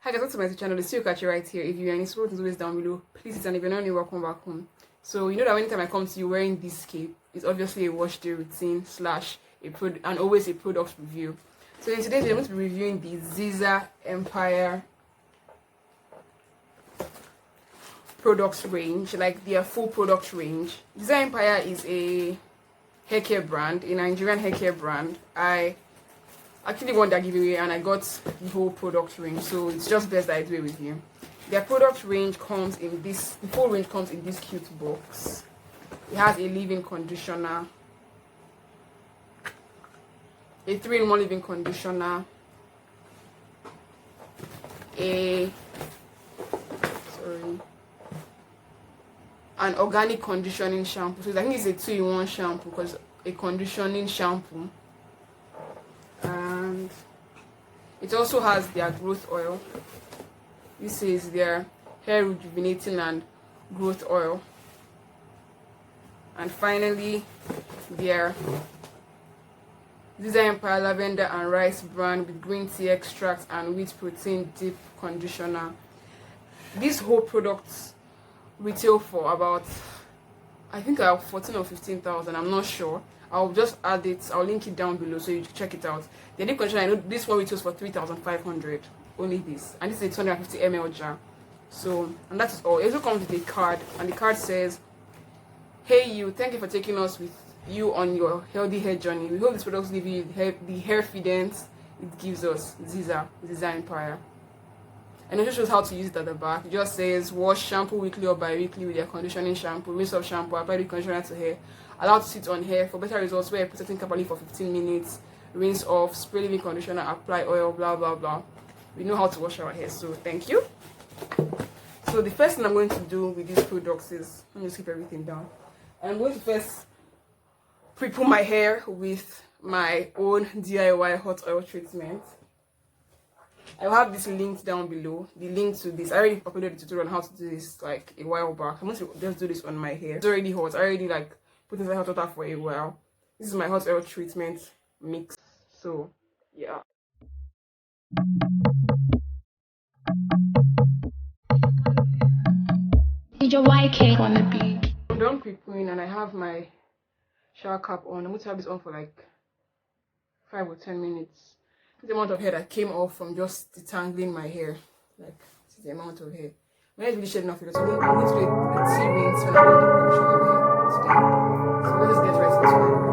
Hi guys, welcome to my channel. It's Ukachi right here. If you're any support, it's always down below. Please hit, and if you're not new, welcome back home. So you know that anytime I come to you wearing this cape, it's obviously a wash day routine slash and always a product review. So in today's video, I'm going to be reviewing the Ziza Empire products range, like their full product range. Ziza Empire is a haircare brand, a Nigerian haircare brand. I actually won that giveaway and I got the whole product range, so it's just best that I do it with you. Their product range comes in this, the full range comes in this cute box. It has a leave-in conditioner, a 3-in-1 leave-in conditioner, an organic conditioning shampoo. So I think it's a 2-in-1 shampoo because a conditioning shampoo. And it also has their growth oil. This is their hair rejuvenating and growth oil. And finally, their Ziza Empire lavender and rice brand with green tea extract and wheat protein deep conditioner. These whole products retail for about, I think, 14 or 15,000. I'm not sure. I'll just add it. I'll link it down below so you check it out. The deep conditioner, I know this one retails for 3,500. Only this, and this is a 250 ml jar. So, and that is all. It also comes with a card, and the card says, "Hey you, thank you for taking us with you on your healthy hair journey. We hope these products give you the hair fidence it gives us." Ziza Empire. And it shows how to use it at the back. It just says wash shampoo weekly or bi-weekly with your conditioning shampoo, rinse off shampoo, apply the conditioner to hair, allowed to sit on hair for better results, wear a protecting cap for 15 minutes, rinse off, spray leave-in conditioner, apply oil, blah blah blah. We know how to wash our hair, so thank you. So the first thing I'm going to do with these products is, let me just keep everything down. I'm going to first pre-poo my hair with my own DIY hot oil treatment. I will have this linked down below. The link to this, I already uploaded a tutorial on how to do this like a while back. I'm going to just do this on my hair. It's already hot. I already like put inside hot water for a while. This is my hot oil treatment mix. So yeah. I'm done pre-pooing and I have my shower cap on. I'm going to have this on for like 5 or 10 minutes. The amount of hair that came off from just detangling my hair. Like, this is the amount of hair. My hair is really shedding off because I'm going to do a tea rinse when I'm going to condition my hair today. So let's just get right into it.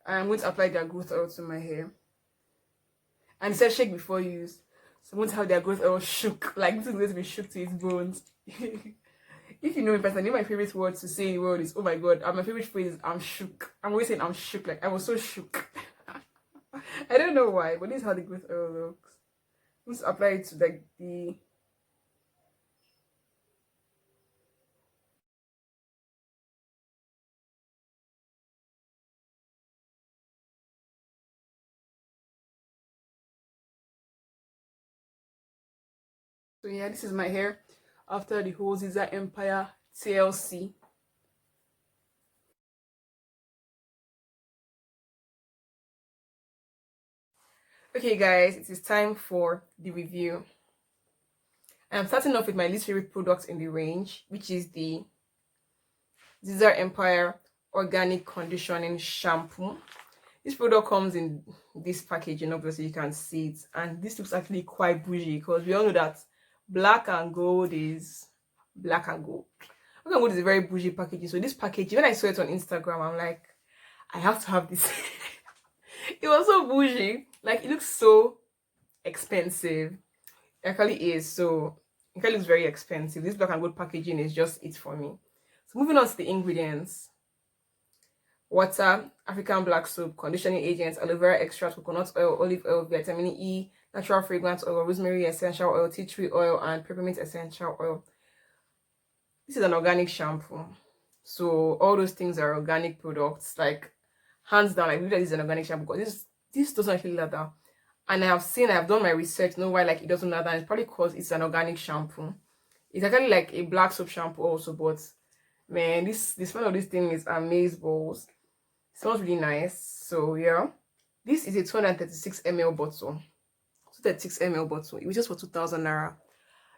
I'm going to apply their growth oil to my hair. And it says shake before use. So I'm going to have their growth oil shook. Like, this is going to be shook to its bones. If you know me personally, my favorite word to say in the world is, oh my god. And my favorite phrase is, I'm shook. I'm always saying I'm shook. Like, I was so shook. I don't know why, but this is how the growth oil looks. I'm going to apply it to like the So yeah, this is my hair after the whole Ziza Empire TLC. Okay guys, it is time for the review. I'm starting off with my least favorite product in the range, which is the Ziza Empire Organic Conditioning Shampoo. This product comes in this packaging, obviously you can see it, and this looks actually quite bougie because we all know that black and gold is black and gold. Black and gold is a very bougie packaging. So this packaging, when I saw it on Instagram, I'm like, I have to have this. It was so bougie, like it looks so expensive. It actually is. So it actually looks very expensive. This black and gold packaging is just it for me. So moving on to the ingredients: water, African black soap, conditioning agents, aloe vera extract, coconut oil, olive oil, vitamin E, natural fragrance oil, rosemary essential oil, tea tree oil, and peppermint essential oil. This is an organic shampoo, so all those things are organic products. Like hands down, I believe that this is an organic shampoo because this doesn't actually lather. And I've done my research, know why like it doesn't lather. And it's probably because it's an organic shampoo. It's actually like a black soap shampoo also, but man, this smell of this thing is amazeballs. It smells really nice. So yeah, this is a 236 ml bottle. 236 ml bottle. It was just for 2,000 naira.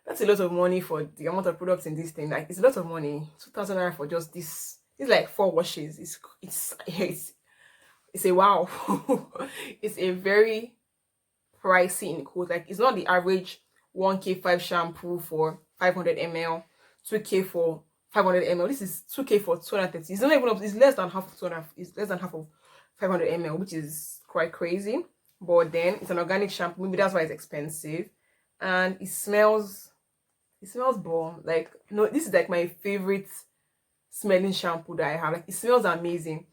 That's a lot of money for the amount of products in this thing. Like it's a lot of money. 2,000 naira for just this. It's like 4 washes. It's a wow. It's a very pricey in quote. Like it's not the average 1K5 shampoo for 500 ml, 2K for 500 ml. This is 2K for 230. It's not even up. It's less than half of 200. It's less than half of 500 ml, which is quite crazy. But then it's an organic shampoo. Maybe that's why it's expensive, and it smells. It smells bomb. Like no, this is like my favorite smelling shampoo that I have. Like it smells amazing.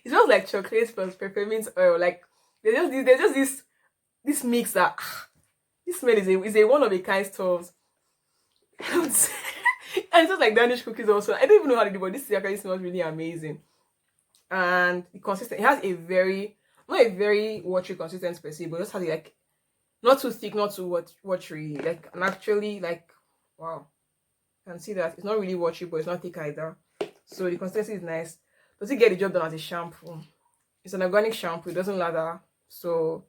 It smells like chocolate plus peppermint oil. Like there's just this mix that this smell is a one of a kind stuff. And it's just like Danish cookies also. I don't even know how to do, but this actually smells really amazing. And the consistent, it has a very, not a very watery consistency per se, but just has like not too thick, not too watery. Like and actually like wow. You can see that it's not really watery, but it's not thick either. So the consistency is nice. Does it get the job done as a shampoo? It's an organic shampoo, it doesn't lather. So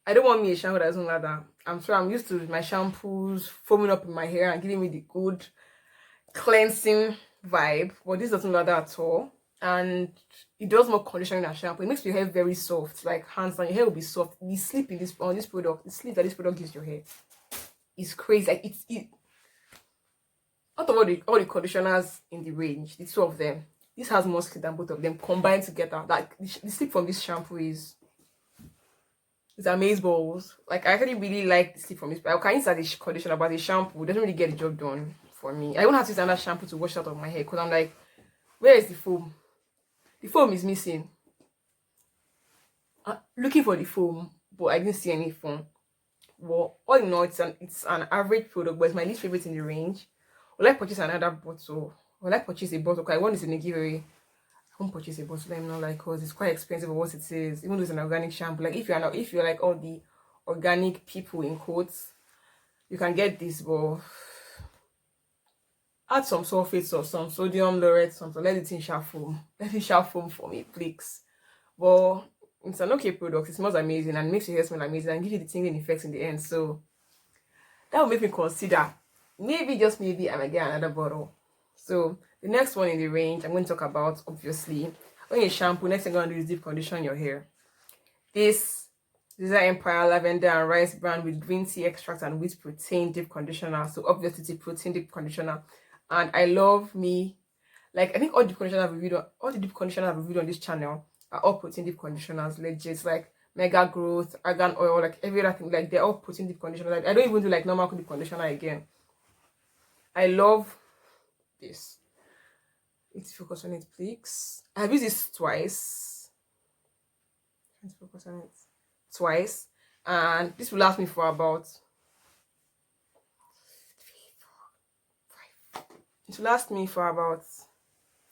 I don't want me a shampoo that doesn't lather. I'm sure I'm used to my shampoos foaming up in my hair and giving me the good cleansing vibe, but this doesn't lather at all. And it does more conditioning than shampoo. It makes your hair very soft, like hands down. Your hair will be soft. The sleep in this on this product, the sleep that this product gives your hair is crazy. Like it out of all the conditioners in the range, the two of them, this has more sleep than both of them combined together. Like the sleep from this shampoo is amazeballs. Like I actually really like the sleep from this. I can use it as a conditioner, but the shampoo doesn't really get the job done for me. I don't have to use another shampoo to wash out of my hair because I'm like, where is the foam? The foam is missing. Looking for the foam, but I didn't see any foam. Well, all in all, it's an average product, but it's my least favorite in the range. Will I purchase another bottle? Will I purchase a bottle? Because I want this in a giveaway. I won't purchase a bottle. I'm not like because it's quite expensive for what it is. Even though it's an organic shampoo, like if you're like all the organic people in quotes, you can get this, but add some sulfates or some sodium laureth, something. Let it in sharp foam. Let it sharp foam for me, please. But it's an okay product. It smells amazing and makes your hair smell amazing and gives you the tingling effects in the end. So that will make me consider maybe just maybe I might get another bottle. So the next one in the range I'm going to talk about, obviously, when you shampoo, next thing I'm going to do is deep condition your hair. This Ziza Empire lavender and rice brand with green tea extract and wheat protein deep conditioner. So obviously it's a protein deep conditioner, and I love me. Like I think all the deep conditioners I've reviewed on this channel are all protein deep conditioners. Legit, like Mega Growth, Argan Oil, like every other thing. Like they're all protein deep conditioners. Like, I don't even do like normal deep conditioner again. I love this. Let's focus on it, please. I've used this twice. Let's focus on it twice, and this will last me for about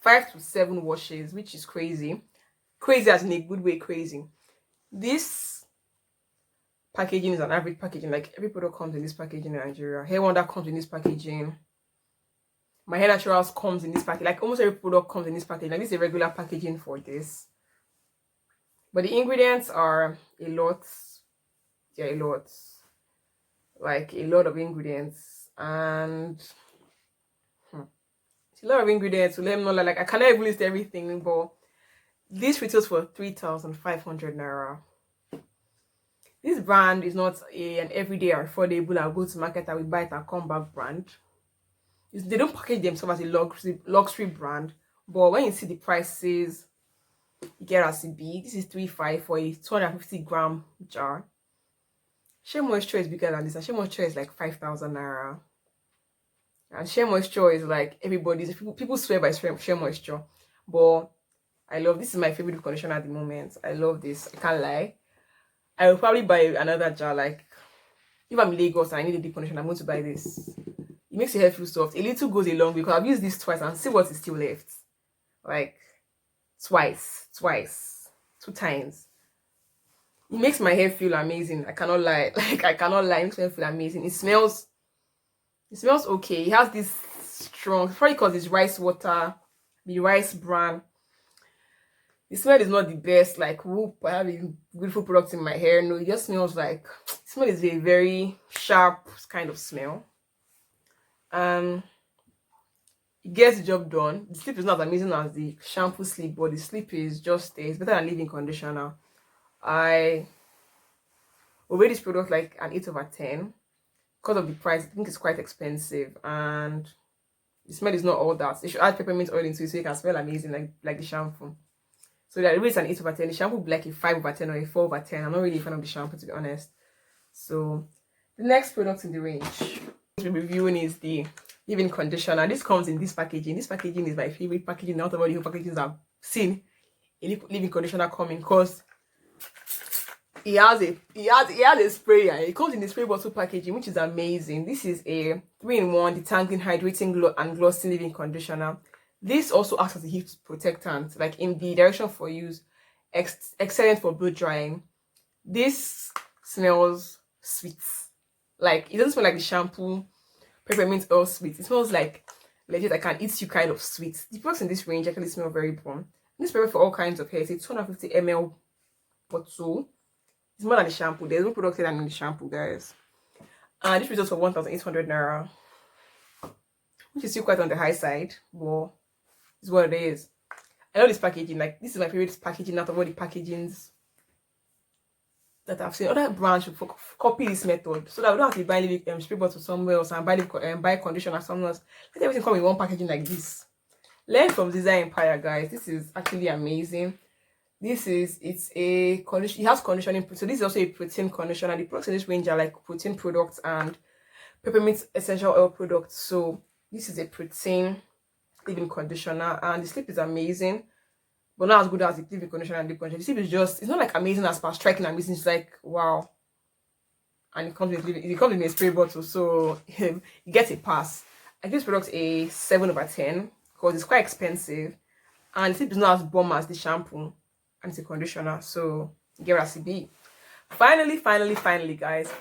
5 to 7 washes, which is crazy as in a good way crazy. This packaging is an average packaging. Like every product comes in this packaging in Nigeria. Hair Wonder comes in this packaging. My Hair Naturals comes in this package. Like almost every product comes in this package. Like this is a regular packaging for this. But the ingredients are a lot. Yeah, a lot. Like a lot of ingredients. And it's a lot of ingredients. So let me know, like I cannot even list everything, but this retails for 3,500 naira. This brand is not an everyday or affordable I'll go to market and we buy it and come back brand. They don't package themselves as a luxury brand, but when you see the prices, you get as it be. This is 3,500 for a 250-gram jar. Shea Moisture is bigger than this, and Shea Moisture is like 5,000 naira. And Shea Moisture is like everybody's. People swear by Shea Moisture, but I love this. Is my favorite conditioner at the moment. I love this. I can't lie. I will probably buy another jar. Like if I'm in Lagos and I need a deep conditioner, I'm going to buy this. It makes your hair feel soft. A little goes a long way because I've used this twice and see what is still left. Like twice, 2 times. It makes my hair feel amazing. I cannot lie. Like I cannot lie. It makes my hair feel amazing. It smells okay. It has this strong, probably because it's rice water, the rice bran. The smell is not the best. Like whoop, I have a beautiful product in my hair. No, it just smells like, the smell is a very sharp kind of smell. It gets the job done. The sleep is not as amazing as the shampoo sleep, but the sleep is just it's better than leave-in conditioner. I will rate this product like an 8/10 because of the price. I think it's quite expensive and the smell is not all that. They should add peppermint oil into it so it can smell amazing like the shampoo. So that rates an 8/10. The shampoo will be like a 5/10 or a 4/10. I'm not really a fan of the shampoo, to be honest. So the next product in the range we're reviewing is the leave-in conditioner. This comes in this packaging. This packaging is my favorite packaging out of all the whole packages I've seen a leave-in conditioner coming, because it has a sprayer. It comes in the spray bottle packaging, which is amazing. This is a 3-in-1 detangling, hydrating, and glossing leave-in conditioner. This also acts as a heat protectant, like in the direction for use, excellent for blow drying. This smells sweet. Like it doesn't smell like the shampoo peppermint oil sweet. It smells like legit I can eat you kind of sweet. The products in this range actually smell very bomb. This perfect for all kinds of hair. It's a 250 ml bottle. It's more than the shampoo. There's no product here than the shampoo, guys. And this retails for 1,800 naira, which is still quite on the high side, but it's what it is. I love this packaging. Like this is my favorite packaging out of all the packagings that I've seen. Other brands should copy this method so that we don't have to buy spray bottle somewhere else and buy conditioner somewhere else. Let everything come in one packaging like this. Learn from Ziza Empire, guys. This is actually amazing. It has conditioning. So this is also a protein conditioner. The products in this range are like protein products and peppermint essential oil products. So this is a protein leave-in conditioner, and the sleep is amazing, but not as good as the leave-in conditioner and deep conditioner. The sleep is just, it's not like amazing as per striking amazing. It's like wow, and it comes in a spray bottle, so you get a pass. I give this product a 7/10 because it's quite expensive, and the sleep is not as bomb as the shampoo and it's a conditioner, so get as it be. Finally, guys,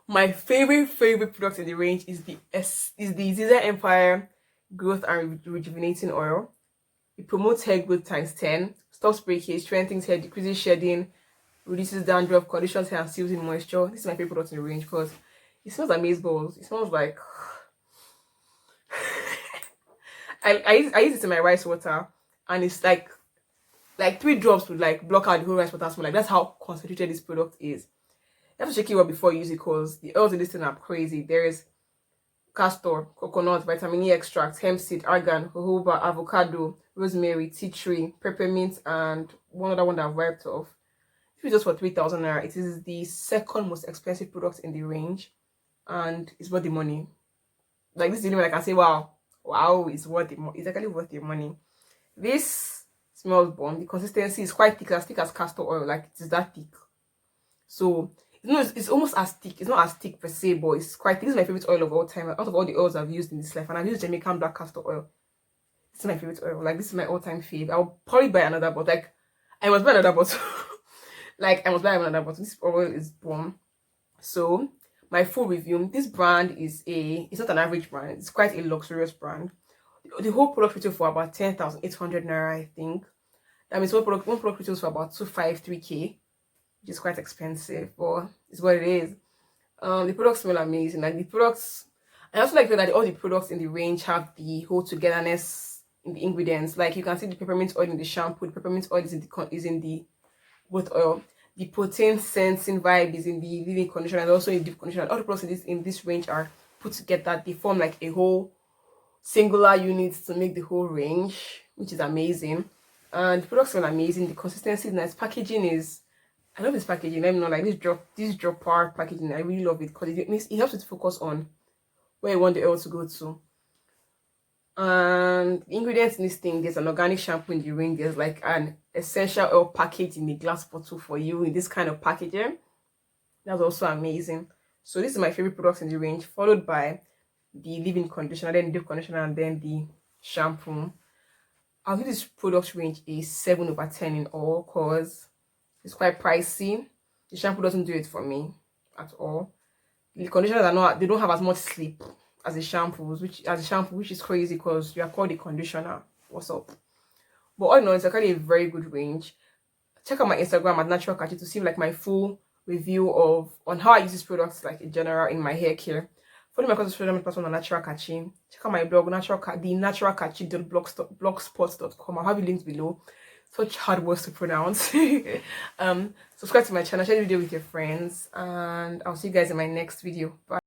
my favorite product in the range is the Ziza Empire Growth and Rejuvenating Oil. It promotes hair growth ×10, stops breakage, strengthens hair, decreases shedding, reduces dandruff, conditions hair, and seals in moisture. This is my favorite product in the range because it smells amazeballs. It smells like I use it in my rice water, and it's like 3 drops would like block out the whole rice water smell. Like that's how concentrated this product is. You have to check it out before you use it because the oils in this thing are crazy. There is castor, coconut, vitamin E extract, hemp seed, argan, jojoba, avocado, rosemary, tea tree, peppermint, and one other one that I've wiped off. This is just for 3,000 naira. It is the second most expensive product in the range, and it's worth the money. Like this is the only one I can say, wow, it's worth it. It's actually worth the money. This smells bomb. The consistency is quite thick as castor oil. Like it is that thick. So it's almost as thick. It's not as thick per se, but it's quite thick. This is my favorite oil of all time. Out of all the oils I've used in this life, and I've used Jamaican black castor oil. This is my favorite oil. Like this is my all-time fave. I'll probably buy another, but like I must buy another bottle. Like I must buy another bottle. This oil is bomb. So my full review. This brand it's not an average brand. It's quite a luxurious brand. The whole product retail for about 10,800 naira, I think. That means one product retails for about 253k, which is quite expensive, but it's what it is. The products smell amazing. Like the products, I also like that all the products in the range have the whole togetherness in the ingredients. Like you can see the peppermint oil in the shampoo, the peppermint oil is in the both oil. The protein sensing vibe is in the leave-in conditioner and also in deep conditioner. All the products in this range are put together. They form like a whole singular unit to make the whole range, which is amazing. And the products are amazing. The consistency is nice. Packaging is, I love this packaging. Let me know, like this drop part packaging. I really love it because it helps you to focus on where you want the oil to go to. And the ingredients in this thing, there's an organic shampoo in the ring. There's like an essential oil package in a glass bottle for you in this kind of packaging. That's also amazing. So this is my favorite products in the range, followed by the leave-in conditioner, then the deep conditioner, and then the shampoo. I'll give this product range a 7/10 in all because it's quite pricey. The shampoo doesn't do it for me at all. The conditioners they don't have as much sleep as the shampoos, which is crazy because you are called a conditioner. What's up? But all in all, it's actually a very good range. Check out my Instagram at Natural Ukachi to see like my full review on how I use these products like in general in my hair care. Follow my social media platform on Natural Ukachi. Check out my blog, thenaturalkachi.blogspot.com. I'll have you links below. Such hard words to pronounce. Subscribe to my channel, share the video with your friends, and I'll see you guys in my next video. Bye.